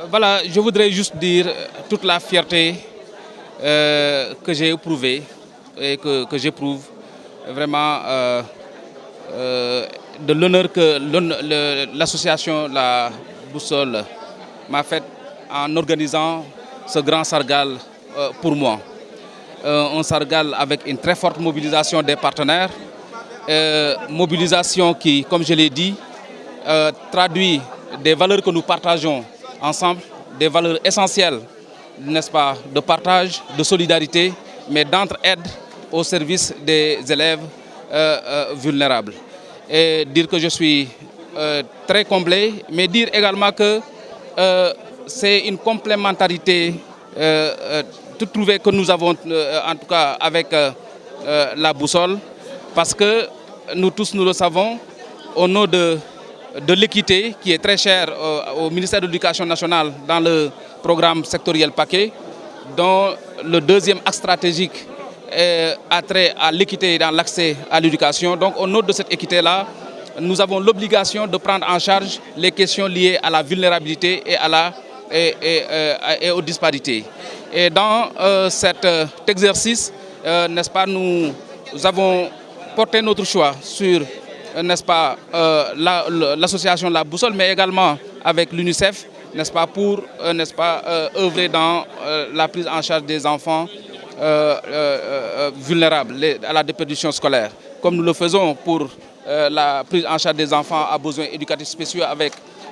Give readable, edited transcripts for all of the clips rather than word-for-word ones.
Voilà, je voudrais juste dire toute la fierté que j'ai éprouvée et que j'éprouve vraiment de l'honneur que l'association La Boussole m'a fait en organisant ce grand sargal pour moi. Un sargal avec une très forte mobilisation des partenaires, mobilisation qui, comme je l'ai dit, traduit des valeurs que nous partageons ensemble, des valeurs essentielles, n'est-ce pas, de partage, de solidarité, mais d'entraide au service des élèves vulnérables. Et dire que je suis très comblé, mais dire également que c'est une complémentarité trouvée que nous avons, en tout cas avec la boussole, parce que nous tous, nous le savons, au nom de l'équité qui est très chère au ministère de l'Éducation nationale dans le programme sectoriel paquet, dont le deuxième axe stratégique a trait à l'équité dans l'accès à l'éducation. Donc au nom de cette équité-là, nous avons l'obligation de prendre en charge les questions liées à la vulnérabilité et aux disparités. Et dans cet exercice, n'est-ce pas, nous avons porté notre choix sur, n'est-ce pas, l'association La Boussole, mais également avec l'UNICEF, n'est-ce pas, pour, n'est-ce pas, œuvrer dans la prise en charge des enfants vulnérables à la déperdition scolaire, comme nous le faisons pour la prise en charge des enfants à besoins éducatifs spéciaux avec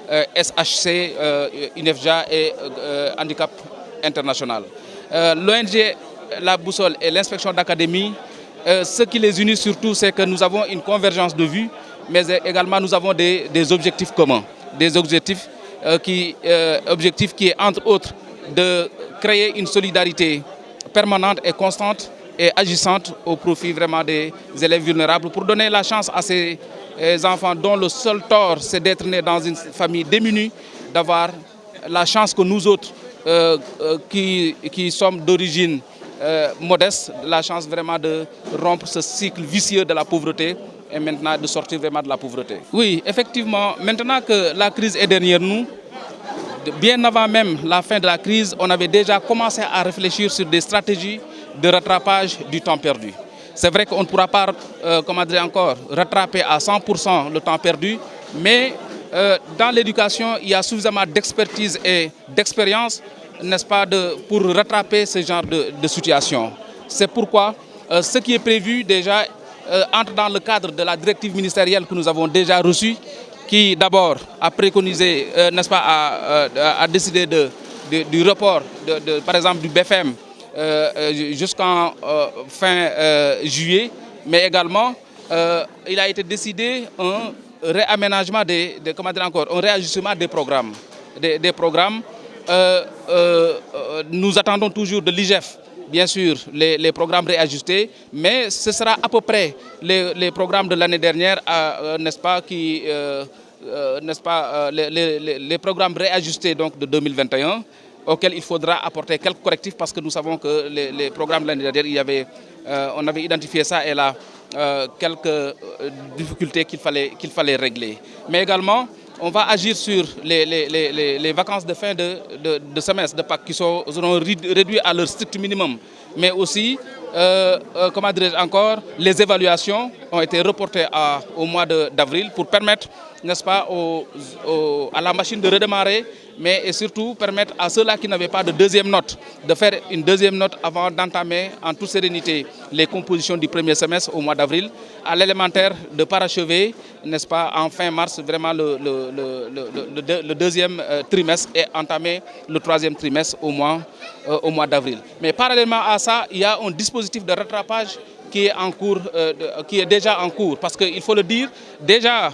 SHC, UNEFJA et Handicap International. L'ONG La Boussole et l'inspection d'académie, ce qui les unit surtout, c'est que nous avons une convergence de vues, mais également nous avons des objectifs communs. Des objectifs qui est entre autres de créer une solidarité permanente et constante et agissante au profit vraiment des élèves vulnérables pour donner la chance à ces enfants dont le seul tort c'est d'être nés dans une famille démunie, d'avoir la chance que nous autres qui sommes d'origine modeste, la chance vraiment de rompre ce cycle vicieux de la pauvreté et maintenant de sortir vraiment de la pauvreté. Oui, effectivement, maintenant que la crise est derrière nous, bien avant même la fin de la crise, on avait déjà commencé à réfléchir sur des stratégies de rattrapage du temps perdu. C'est vrai qu'on ne pourra pas, comment dire encore, rattraper à 100% le temps perdu, mais dans l'éducation, il y a suffisamment d'expertise et d'expérience, n'est-ce pas, pour rattraper ce genre de situation. C'est pourquoi ce qui est prévu déjà entre dans le cadre de la directive ministérielle que nous avons déjà reçue, qui d'abord a préconisé, n'est-ce pas, a décidé du report, par exemple, du BFM jusqu'en fin juillet, mais également il a été décidé un réaménagement comment dire encore, un réajustement des programmes. Nous attendons toujours de l'IGF, bien sûr, les programmes réajustés, mais ce sera à peu près les programmes de l'année dernière, n'est-ce pas, qui, n'est-ce pas, les programmes réajustés donc, de 2021, auxquels il faudra apporter quelques correctifs parce que nous savons que les programmes de l'année dernière, on avait identifié ça et là, quelques difficultés qu'il fallait régler. Mais également, on va agir sur les vacances de fin de semestre de Pâques qui seront réduites à leur strict minimum. Mais aussi, comment dirais-je encore, les évaluations ont été reportées au mois d'avril pour permettre, n'est-ce pas, à la machine de redémarrer, mais et surtout permettre à ceux-là qui n'avaient pas de deuxième note de faire une deuxième note avant d'entamer en toute sérénité les compositions du premier semestre au mois d'avril, à l'élémentaire de parachever, n'est-ce pas, en fin mars, vraiment le deuxième trimestre et entamer le troisième trimestre au mois d'avril. Mais parallèlement à ça, il y a un dispositif de rattrapage qui est en cours, qui est déjà en cours, parce qu'il faut le dire, déjà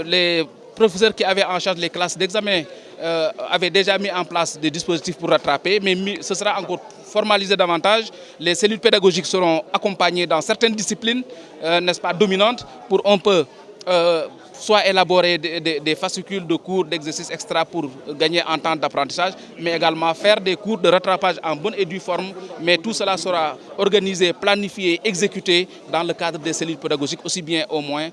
les professeurs qui avaient en charge les classes d'examen avaient déjà mis en place des dispositifs pour rattraper, mais ce sera encore formalisé davantage. Les cellules pédagogiques seront accompagnées dans certaines disciplines, n'est-ce pas, dominantes, pour un peu soit élaborer des fascicules de cours d'exercices extra pour gagner en temps d'apprentissage, mais également faire des cours de rattrapage en bonne et due forme. Mais tout cela sera organisé, planifié, exécuté dans le cadre des cellules pédagogiques, aussi bien au moins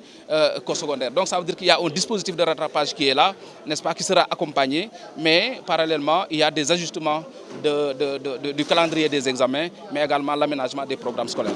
qu'au secondaire. Donc ça veut dire qu'il y a un dispositif de rattrapage qui est là, n'est-ce pas, qui sera accompagné, mais parallèlement, il y a des ajustements du calendrier des examens, mais également l'aménagement des programmes scolaires.